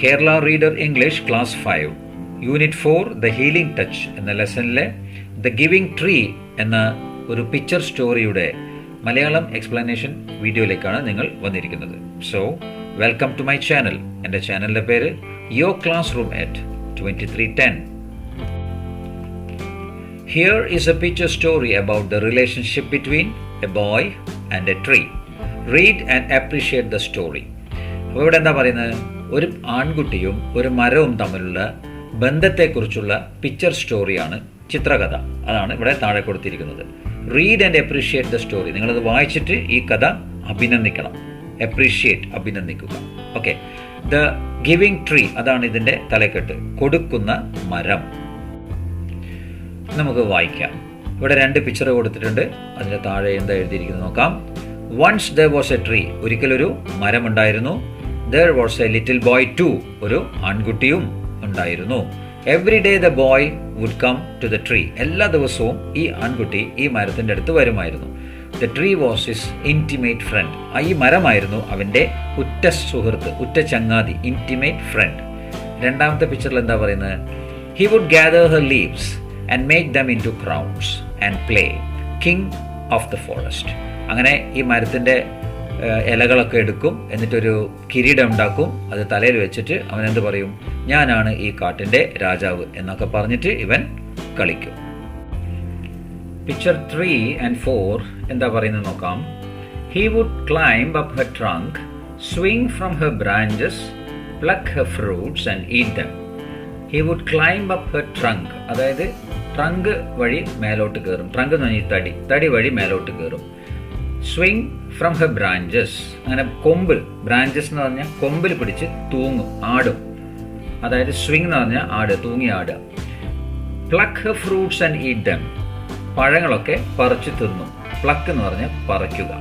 Kerala reader English class 5 unit 4 the healing touch എന്ന ലെസണിലെ the giving tree എന്ന ഒരു പിക്ചർ സ്റ്റോറിയുടെ മലയാളം എക്സ്പ്ലനേഷൻ വീഡിയോയിലേക്കാണ് നിങ്ങൾ വന്നിരിക്കുന്നത്. So welcome to my channel. എൻ്റെ ചാനലിൻ്റെ പേര് your classroom at 2310. Here is a picture story about the relationship between a boy and a tree. Read and appreciate the story. അപ്പോൾ ഇവിടെ എന്താ പറയുന്നത്? ഒരു ആൺകുട്ടിയും ഒരു മരവും തമ്മിലുള്ള ബന്ധത്തെക്കുറിച്ചുള്ള പിക്ചർ സ്റ്റോറിയാണ്, ചിത്രകഥ. അതാണ് ഇവിടെ താഴെ കൊടുത്തിരിക്കുന്നത്. Read and appreciate the story. നിങ്ങളത് വായിച്ചിട്ട് ഈ കഥ അഭിനന്ദിക്കണം. അപ്രീഷിയേറ്റ്, അഭിനന്ദിക്കുക. ഓക്കെ. ദ ഗിവിംഗ് ട്രീ, അതാണ് ഇതിൻ്റെ തലക്കെട്ട്. കൊടുക്കുന്ന മരം. നമുക്ക് വായിക്കാം. ഇവിടെ 2 പിക്ചർ കൊടുത്തിട്ടുണ്ട്. അതിൻ്റെ താഴെ എന്താ എഴുതിയിരിക്കുന്നത് നോക്കാം. Once there was a tree. ഒരിക്കലൊരു മരമുണ്ടായിരുന്നു. There was a little boy too. ഒരു ആൺകുട്ടിയും ഉണ്ടായിരുന്നു. Every day the boy would come to the tree. എല്ലാ ദിവസവും ഈ ആൺകുട്ടി ഈ മരത്തിൻ്റെ അടുത്ത് വരുമായിരുന്നു. The tree was his intimate friend. ഈ മരമായിരുന്നു അവൻ്റെ ഉറ്റ സുഹൃത്ത്, ഉറ്റ ചങ്ങാതി, ഇൻറ്റിമേറ്റ് ഫ്രണ്ട്. രണ്ടാമത്തെ പിക്ചറിൽ എന്താ പറയുന്നത്? He would gather her leaves and make them into crowns and play king of the forest. അങ്ങനെ ഈ മരത്തിൻ്റെ ഇലകളൊക്കെ എടുക്കും, എന്നിട്ടൊരു കിരീടം ഉണ്ടാക്കും. അത് തലയിൽ വെച്ചിട്ട് അവൻ എന്ത് പറയും? ഞാനാണ് ഈ കാട്ടിൻ്റെ രാജാവ് എന്നൊക്കെ പറഞ്ഞിട്ട് ഇവൻ കളിക്കും. പിക്ചർ 3 and 4 എന്താ പറയുന്നത് നോക്കാം. He would climb up her trunk, swing from her branches, pluck her fruits and eat them. He would climb up her trunk. അതായത് ട്രങ്ക് വഴി മേലോട്ട് കയറും. ട്രങ്ക് എന്ന് പറഞ്ഞാൽ തടി വഴി മേലോട്ട് കയറും. Swing from her branches. അങ്ങനെ കൊമ്പിൽ, ബ്രാഞ്ചസ് എന്ന് പറഞ്ഞാൽ കൊമ്പിൽ പിടിച്ച് തൂങ്ങും, ആടും. അതായത് സ്വിങ് എന്ന് പറഞ്ഞാൽ ആട്, തൂങ്ങി ആടുക. Pluck her fruits and eat them. പഴങ്ങളൊക്കെ പറിച്ചു തിന്നും. പ്ലക്ക് എന്ന് പറഞ്ഞാൽ പറിക്കുക.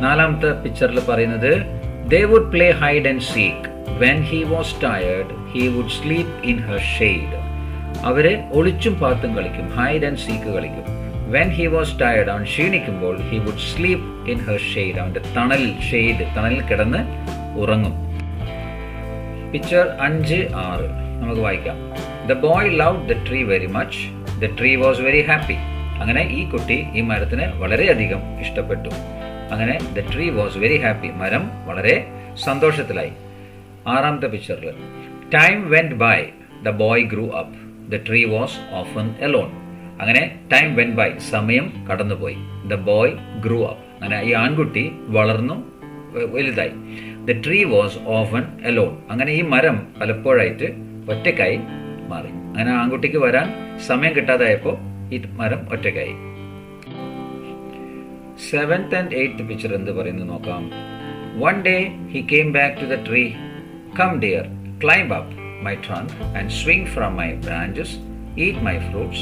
4ാമത്തെ പിക്ചറിൽ പറയുന്നത് they would play hide and seek. When he was tired, he would sleep in her shade. അവര് ഒളിച്ചും പാത്തും കളിക്കും, ഹൈഡ് ആൻഡ് സീക്ക് കളിക്കും. When he was tired, അവൻ ക്ഷീണിക്കുമ്പോൾ he would sleep in her shade. അവന്റെ തണലിൽ, തണലിൽ കിടന്ന് ഉറങ്ങും. പിക്ചർ 5, 6 നമുക്ക് വായിക്കാം. The boy loved the tree very much. The tree was very happy. അങ്ങനെ ഈ കുട്ടി ഈ മരത്തിന് വളരെയധികം ഇഷ്ടപ്പെട്ടു. അങ്ങനെ the tree was very happy. മരം വളരെ സന്തോഷത്തിലായി. 6ാമത്തെ പിക്ചറിൽ time went by. The boy grew up. The tree was often alone. അങ്ങനെ ടൈം വെന്റ് ബൈ, സമയം കടന്നുപോയി. The boy grew up. അങ്ങനെ ഈ ആൺകുട്ടി വളർന്നു വലുതായി. The tree was often alone. അങ്ങനെ ഈ മരം പലപ്പോഴായിട്ട് ഒറ്റക്കായി മാറി. അങ്ങനെ ആൺകുട്ടിക്ക് വരാൻ സമയം കിട്ടാതായപ്പോൾ ഈ മരം ഒറ്റക്കായി. 7th and 8th പിക്ചർ എന്ത് പറയുന്നു നോക്കാം. One day he came back to the tree. Come dear, climb up my trunk and swing from my branches, eat my fruits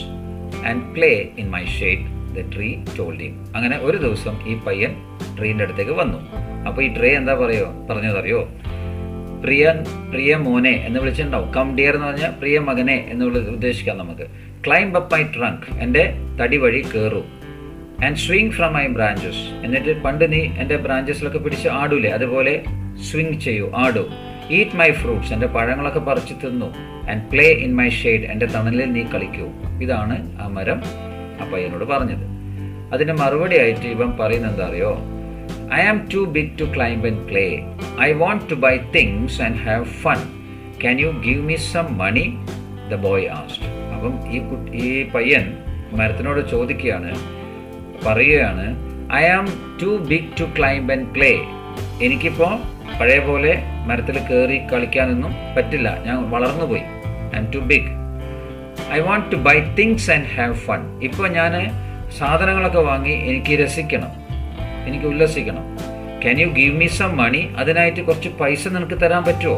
and play in my shade, the tree told him. അങ്ങനെ ഒരു ദിവസം ഈ പയ്യൻ ട്രീൻ്റെ അടുത്തേക്ക് വന്നു. അപ്പോൾ ഈ tree എന്താ പറഞ്ഞതറിയോ? പ്രിയ മോനെ എന്ന് വിളിച്ചിട്ടുണ്ടാവും. കം ഡിയർ എന്ന് പറഞ്ഞാൽ പ്രിയ മകനെ എന്ന് ഉദ്ദേശിക്കാം നമുക്ക്. Climb up my trunk. എൻ്റെ തടി വഴി കയറൂ. And swing from my branches. എന്നിട്ട് പണ്ട് നീ എൻ്റെ ബ്രാഞ്ചസിലൊക്കെ പിടിച്ച് ആടൂലേ, അതുപോലെ സ്വിങ് ചെയ്യൂ, ആടൂ. Eat my fruits. എൻ്റെ പഴങ്ങളൊക്കെ പറിച്ചു തിന്നു. And play in my shade. എൻ്റെ തണലിൽ നീ കളിക്കൂ. ഇതാണ് ആ മരം ആ പയ്യനോട് പറഞ്ഞത്. അതിന് മറുപടി ആയിട്ട് ഇവൻ പറയുന്നത് എന്താ അറിയോ? I am too big to climb and play. I want to buy things and have fun. Can you give me some money? The boy asked. അപ്പം ഈ പയ്യൻ മരത്തിനോട് പറയുകയാണ്, I am too big to climb and play. എനിക്കിപ്പോൾ പഴയ പോലെ മരത്തിൽ കയറി കളിക്കാനൊന്നും പറ്റില്ല. ഞാൻ വളർന്നുപോയി. I am too big. I want to buy things and have fun. ഇപ്പോൾ ഞാൻ സാധനങ്ങളൊക്കെ വാങ്ങി എനിക്ക് രസിക്കണം, എനിക്ക് ഉല്ലസിക്കണം. Can you give me some money? അതിനായിട്ട് കുറച്ച് പൈസ നിനക്ക് തരാൻ പറ്റുമോ?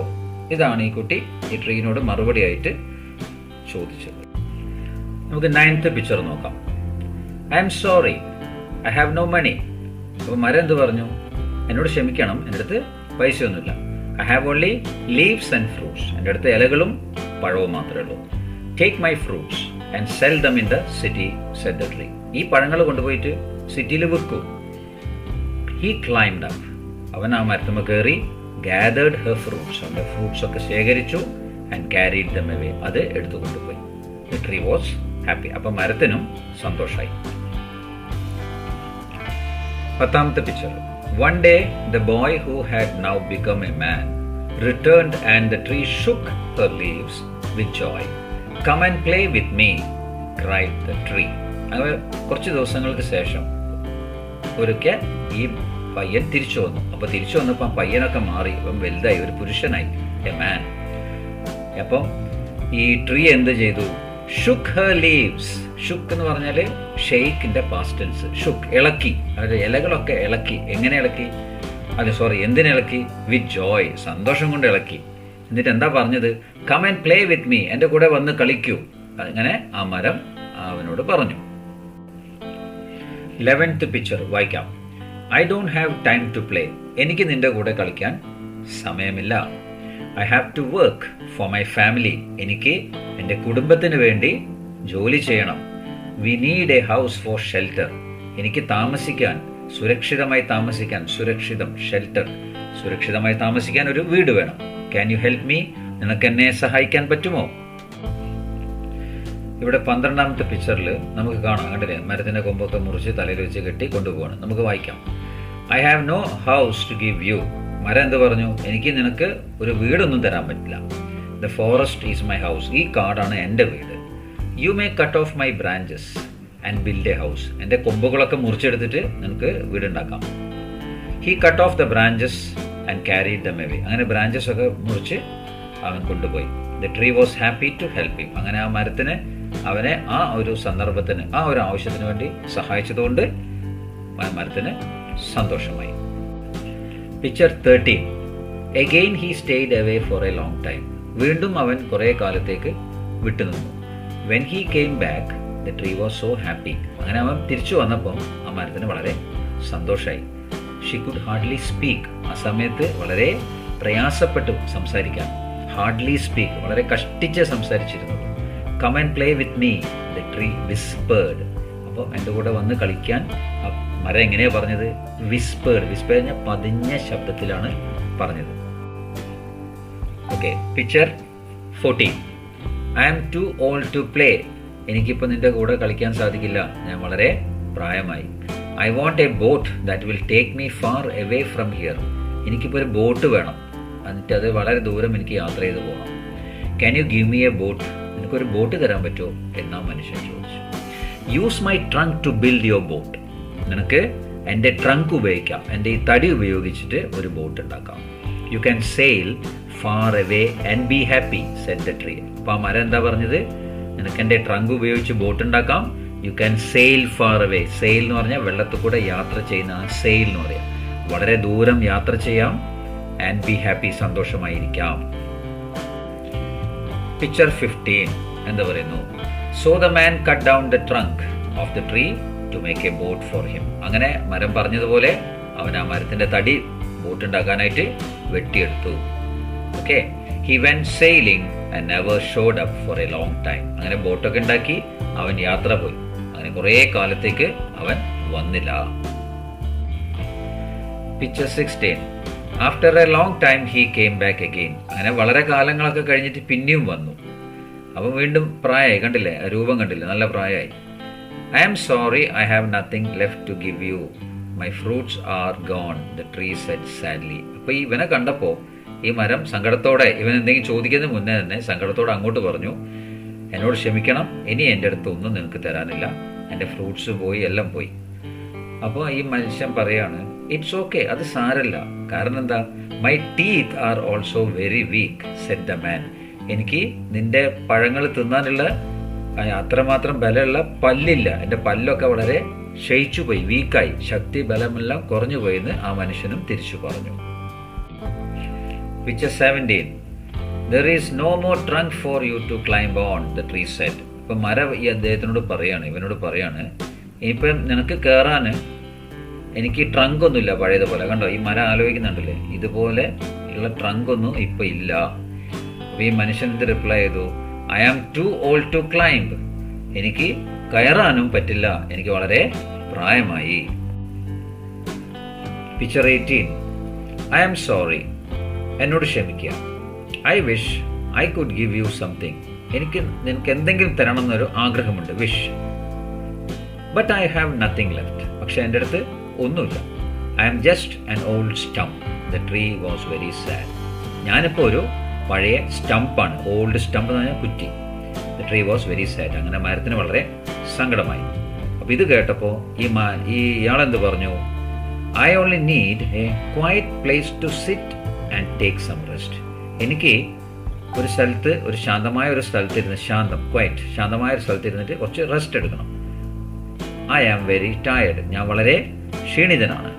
ഇതാണ് ഈ കുട്ടി ഈ ട്രീനോട് മറുപടി ആയിട്ട് ചോദിച്ചത്. നമുക്ക് 9th പിക്ചർ നോക്കാം. I am sorry, I have no money. അപ്പോൾ മരം എന്ത് പറഞ്ഞു? എന്നോട് ക്ഷമിക്കണം, എൻ്റെ അടുത്ത് പൈസയൊന്നുമില്ല. I have only leaves and fruits. എൻ്റെ അടുത്ത് ഇലകളും പഴവും മാത്രമേ ഉള്ളൂ. Take my fruits and sell them in the city, said the tree. ഈ പഴങ്ങൾ കൊണ്ടുപോയിട്ട് സിറ്റിയിൽ വിൽക്കൂ. He climbed up. അവൻ ആ മരത്തുമ്മ കയറി. gathered her fruits. അവൻ്റെ ഫ്രൂട്ട്സ് ഒക്കെ ശേഖരിച്ചു ആൻഡ് carried them away. അത് എടുത്തു കൊണ്ടുപോയി. The tree was happy. അപ്പം മരത്തിനും സന്തോഷമായി. 10th picture. One day the boy who had now become a man returned and the tree shook her leaves with joy. Come and play with me, cried the tree. അങ്ങനെ കുറച്ച് ദിവസങ്ങൾക്ക് ശേഷം ഒരിക്കൽ ഈ പയ്യൻ തിരിച്ചു വന്നു. അപ്പോൾ തിരിച്ചു വന്നപ്പോൾ പയ്യനൊക്കെ മാറി, ഇപ്പം വലുതായി, ഒരു പുരുഷനായി, എ മാൻ. അപ്പം ഈ ട്രീ എന്ത് ചെയ്തു? Shook Har leaves. ഷുക്ക് എന്ന് പറഞ്ഞാൽ ഷെയ്ക്കിൻ്റെ പാസ്റ്റ് ടെൻസ്. ഷുക്ക്, ഇളക്കി. അതിൻ്റെ ഇലകളൊക്കെ ഇളക്കി. എങ്ങനെ ഇളക്കി? എന്തിനിളക്കി? വിത്ത് ജോയ്, സന്തോഷം കൊണ്ട് ഇളക്കി. എന്നിട്ട് എന്താ പറഞ്ഞത്? Come and play with me, എൻ്റെ കൂടെ വന്ന് കളിക്കൂ. അങ്ങനെ ആ മരം അവനോട് പറഞ്ഞു. 11th പിക്ചർ വായിക്കാം. I don't have time to play. എനിക്ക് നിന്റെ കൂടെ കളിക്കാൻ സമയമില്ല. I have to work for my family. എനിക്ക് എൻ്റെ കുടുംബത്തിന് വേണ്ടി ജോലി ചെയ്യണം. We need a house for shelter. എനിക്ക് താമസിക്കാൻ, സുരക്ഷിതമായി താമസിക്കാൻ, സുരക്ഷിതം, ഷെൽട്ടർ, സുരക്ഷിതമായി താമസിക്കാൻ ഒരു വീട് വേണം. Can you help me? നിനക്ക് എന്നെ സഹായിക്കാൻ പറ്റുമോ? ഇവിടെ 12th പിക്ചറിൽ നമുക്ക് കാണാം, കണ്ടില്ലേ, മരത്തിൻ്റെ കൊമ്പൊക്കെ മുറിച്ച് തലയിൽ വെച്ച് കെട്ടി കൊണ്ടുപോകണം. നമുക്ക് വായിക്കാം. I have no house to give you. മരം എന്ത് പറഞ്ഞു? എനിക്ക് നിനക്ക് ഒരു വീടൊന്നും തരാൻ പറ്റില്ല. The forest is my house. ഈ കാടാണ് എൻ്റെ വീട്. You may cut off my branches and build a house. എൻ്റെ കൊമ്പുകളൊക്കെ മുറിച്ചെടുത്തിട്ട് നിനക്ക് വീടുണ്ടാക്കാം. He cut off the branches and carried them away. അങ്ങനെ ബ്രാഞ്ചസ് ഒക്കെ മുറിച്ച് അവൻ കൊണ്ടുപോയി. The tree was happy to help him. അങ്ങനെ ആ മരത്തിന് അവനെ ആ ഒരു സന്ദർഭത്തിന്, ആ ഒരു ആവശ്യത്തിന് വേണ്ടി സഹായിച്ചതുകൊണ്ട് മരത്തിന് സന്തോഷമായി. Picture 13. Again he stayed away for a long time. വീണ്ടും അവൻ കുറേ കാലത്തേക്ക് വിട്ടുനിന്നു. When he came back the tree was so happy. അങ്ങനെ അവൻ തിരിച്ചു വന്നപ്പോൾ ആ മരത്തിന് വളരെ സന്തോഷമായി. She could hardly speak. ആ സമയത്ത് വളരെ പ്രയാസപ്പെട്ടു സംസാരിക്കാൻ. ഹാർഡ്ലി സ്പീക്ക്, വളരെ കഷ്ടിച്ച് സംസാരിച്ചിരുന്നത്. Come and play with me, the tree whispered. അപ്പോൾ എൻ്റെ കൂടെ വന്ന് കളിക്കാൻ ആ മരം എങ്ങനെയാണ് പറഞ്ഞത്? വിസ്പേർഡ്. വിസ്പേർഡ് പറഞ്ഞാൽ പതിഞ്ഞ ശബ്ദത്തിലാണ് പറഞ്ഞത്. Okay, picture 14. I am too old to play. എനിക്കിപ്പോൾ നിൻ്റെ കൂടെ കളിക്കാൻ സാധിക്കില്ല, ഞാൻ വളരെ പ്രായമായി. I want a boat that will take me far away from here. എനിക്കിപ്പോൾ ഒരു ബോട്ട് വേണം, എന്നിട്ട് അത് വളരെ ദൂരം എനിക്ക് യാത്ര ചെയ്ത് പോകണം. Can you give me a boat? എനിക്കൊരു ബോട്ട് തരാൻ പറ്റുമോ എന്നാ മനുഷ്യൻ ചോദിച്ചു. Use my trunk to build your boat. നിനക്ക് എൻ്റെ ട്രങ്ക് ഉപയോഗിക്കാം, എൻ്റെ ഈ തടി ഉപയോഗിച്ചിട്ട് ഒരു ബോട്ട് ഉണ്ടാക്കാം. You can sale far away and be happy, Z the tree. അപ്പോൾ ആ മരം എന്താ പറഞ്ഞത്? നിനക്ക് എൻ്റെ ട്രങ്ക് ഉപയോഗിച്ച് ബോട്ട് ഉണ്ടാക്കാം. You can sale far away. Sale എന്ന് പറഞ്ഞാൽ വെള്ളത്തിൽ കൂടെ യാത്ര ചെയ്യുന്ന സെയിൽ എന്ന് പറയാം. വളരെ ദൂരം യാത്ര ചെയ്യാം. ആൻഡ് ബി ഹാപ്പി, സന്തോഷമായിരിക്കാം. പിക്ചർ 15 എന്താ പറയുന്നു? So the man cut down the trunk of the tree to make a boat for him. അങ്ങനെ മരം പറഞ്ഞതുപോലെ അവൻ ആ മരത്തിൻ്റെ തടി ബോട്ട് ഉണ്ടാക്കാനായിട്ട് വെട്ടിയെടുത്തു. Okay, he went sailing and never showed up for a long time. അങ്ങനെ ബോട്ടൊക്കെ ഉണ്ടാക്കി അവൻ യാത്ര പോയി. അങ്ങനെ കുറേ കാലത്തേക്ക് അവൻ വന്നില്ല. Picture 16. After A long time he came back again. അങ്ങനെ വളരെ കാലങ്ങളൊക്കെ കഴിഞ്ഞിട്ട് പിന്നെയും വന്നു. അപ്പം വീണ്ടും പ്രായമായി, കണ്ടില്ലേ, രൂപം കണ്ടില്ലേ, നല്ല പ്രായമായി. I am sorry, I have nothing left to give you, my fruits are gone, the tree said sadly. അപ്പോൾ ഇവനെ കണ്ടപ്പോൾ ഈ മരം സങ്കടത്തോടെ, ഇവൻ എന്തെങ്കിലും ചോദിക്കുന്നതിന് മുന്നേ തന്നെ സങ്കടത്തോടെ അങ്ങോട്ട് പറഞ്ഞു, എന്നോട് ക്ഷമിക്കണം, ഇനി എൻ്റെ അടുത്ത് ഒന്നും നിനക്ക് തരാനില്ല, എൻ്റെ ഫ്രൂട്ട്സ് പോയി, എല്ലാം പോയി. അപ്പോൾ ഈ മനുഷ്യൻ പറയാണ്, ഇറ്റ്സ് ഓക്കെ, അത് സാരല്ല. കാരണം എന്താ? My teeth are also very weak, said the man. എനിക്ക് നിന്റെ പഴങ്ങൾ തിന്നാനുള്ള അത്രമാത്രം ബലമുള്ള പല്ലില്ല, എൻ്റെ പല്ലൊക്കെ വളരെ ക്ഷയിച്ചു പോയി, വീക്കായി, ശക്തി ബലമെല്ലാം കുറഞ്ഞു പോയെന്ന് ആ മനുഷ്യനും തിരിച്ചു പറഞ്ഞു. Picture 17. There is no more trunk for you to climb on, the tree said. ഇപ്പം മരം ഈ അദ്ദേഹത്തിനോട് പറയാണ്, ഇവനോട് പറയാണ്, ഇനിയിപ്പം നിനക്ക് കയറാൻ എനിക്ക് ട്രങ്ക് ഒന്നുമില്ല പഴയതുപോലെ. കണ്ടോ, ഈ മരം ആലോചിക്കുന്നുണ്ടല്ലേ, ഇതുപോലെ ഉള്ള ട്രങ്ക് ഒന്നും ഇപ്പം ഇല്ല. അപ്പോൾ ഈ മനുഷ്യൻ എന്ത് റിപ്ലൈ ചെയ്തു? I am too old to climb. എനിക്ക് കയറാനും പറ്റില്ല, എനിക്ക് വളരെ പ്രായമായി. Picture 18. I am sorry, എന്നോട് ക്ഷമിക്കുക. I wish I could give you something. എനിക്ക് നിനക്ക് എന്തെങ്കിലും തരണം എന്നൊരു ആഗ്രഹമുണ്ട്, wish. But I have nothing left. പക്ഷെ എൻ്റെ അടുത്ത് ഒന്നുമില്ല. I am just an old stump. The tree was very sad. ഞാനിപ്പോൾ ഒരു പഴയ സ്റ്റംപ്പാണ്. ഓൾഡ് സ്റ്റംപ് എന്ന് പറഞ്ഞാൽ കുറ്റി. The tree was very sad. അങ്ങനെ മരത്തിന് വളരെ സങ്കടമായി. അപ്പോൾ ഇത് കേട്ടപ്പോൾ ഇയാളെന്ത് പറഞ്ഞു? I only need a quiet place to sit and take some rest. എനിക്ക് ഒരു സ്ഥലത്ത്, ഒരു ശാന്തമായ ഒരു സ്ഥലത്തിരുന്ന്, ശാന്തമായ ഒരു സ്ഥലത്തിരുന്നിട്ട് കുറച്ച് റെസ്റ്റ് എടുക്കണം. I am very tired. ഞാൻ വളരെ ക്ഷീണിതനാണ്.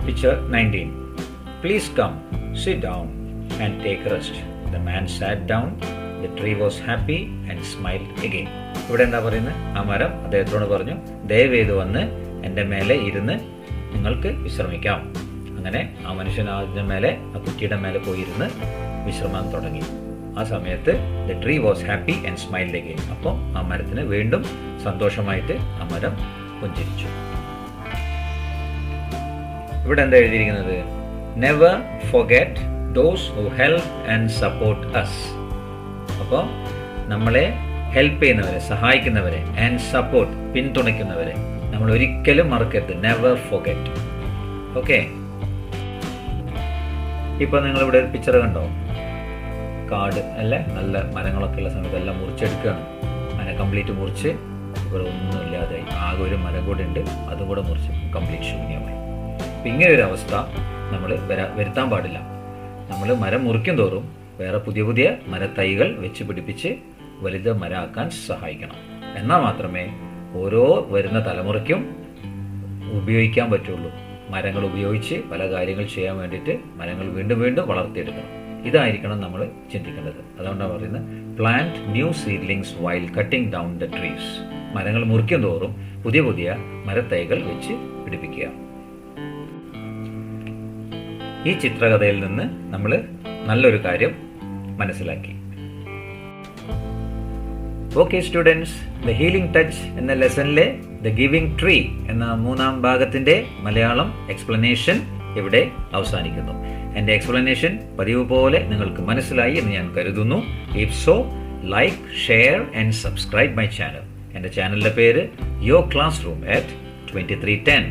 Picture 19. Please come, sit down and take rest. The man sat down. The tree was happy and smiled again. ഇവിടെ എന്താ പറയുന്നത്? ആ മരം അദ്ദേഹത്തോട് പറഞ്ഞു, ദയവേത് വന്ന് എൻ്റെ മേലെ ഇരുന്ന് നിങ്ങൾക്ക് വിശ്രമിക്കാം. അങ്ങനെ ആ മനുഷ്യൻ അതിൻ്റെ മേലെ, ആ കുറ്റിയുടെ മേലെ പോയിരുന്ന് വിശ്രമം തുടങ്ങി. ആ സമയത്ത് the tree was happy and smiled again. അപ്പോൾ ആ മരത്തിന് വീണ്ടും സന്തോഷമായിട്ട് ആ മരം പുഞ്ചിരിച്ചു. ഇവിടെ എന്താ എഴുതിയിരിക്കുന്നത്? Never forget those who help and support us. അപ്പോൾ നമ്മളെ ഹെൽപ്പ് ചെയ്യുന്നവരെ, സഹായിക്കുന്നവരെ, ആൻഡ് സപ്പോർട്ട്, പിന്തുണയ്ക്കുന്നവരെ നമ്മൾ ഒരിക്കലും മറക്കരുത്. Never forget. ഓക്കെ. ഇപ്പം നിങ്ങളിവിടെ ഒരു പിക്ചർ കണ്ടോ? കാട് അല്ലേ, നല്ല മരങ്ങളൊക്കെ ഉള്ള സമയത്ത് എല്ലാം മുറിച്ചെടുക്കുകയാണ്. അതിനെ കംപ്ലീറ്റ് മുറിച്ച് ഇവിടെ ഒന്നുമില്ലാതായി. ആകെ ഒരു മരം കൂടെ ഉണ്ട്, അതും കൂടെ മുറിച്ച് കംപ്ലീറ്റ് ശൂന്യമായി. അപ്പം ഇങ്ങനെ ഒരു അവസ്ഥ നമ്മൾ വരുത്താൻ പാടില്ല. നമ്മൾ മരം മുറിക്കും തോറും വേറെ പുതിയ പുതിയ മരത്തൈകൾ വെച്ച് പിടിപ്പിച്ച് വലുത് മരമാക്കാൻ സഹായിക്കണം. എന്നാൽ മാത്രമേ ഓരോ വരുന്ന തലമുറയ്ക്കും ഉപയോഗിക്കാൻ പറ്റുള്ളൂ. മരങ്ങൾ ഉപയോഗിച്ച് പല കാര്യങ്ങൾ ചെയ്യാൻ വേണ്ടിയിട്ട് മരങ്ങൾ വീണ്ടും വീണ്ടും വളർത്തിയെടുക്കണം. ഇതായിരിക്കണം നമ്മൾ ചിന്തിക്കേണ്ടത്. അതുകൊണ്ടാണ് പറയുന്നത്, plant new seedlings while cutting down the trees. മരങ്ങൾ മുറിക്കും തോറും പുതിയ പുതിയ മരത്തൈകൾ വെച്ച് പിടിപ്പിക്കുക. ഈ ചിത്രകഥയിൽ നിന്ന് നമ്മൾ നല്ലൊരു കാര്യം മനസ്സിലാക്കി. Okay students, the healing touch എന്ന ലെസണിലെ ദ ഗിവിംഗ് ട്രീ എന്ന 3-ാം ഭാഗത്തിന്റെ മലയാളം എക്സ്പ്ലനേഷൻ ഇവിടെ അവസാനിക്കുന്നു. എൻ്റെ എക്സ്പ്ലനേഷൻ പതിവ് പോലെ നിങ്ങൾക്ക് മനസ്സിലായി എന്ന് ഞാൻ കരുതുന്നു. If so, like, share and subscribe my channel. എൻ്റെ ചാനലിൻ്റെ പേര് യുവർ ക്ലാസ് റൂം at 2310.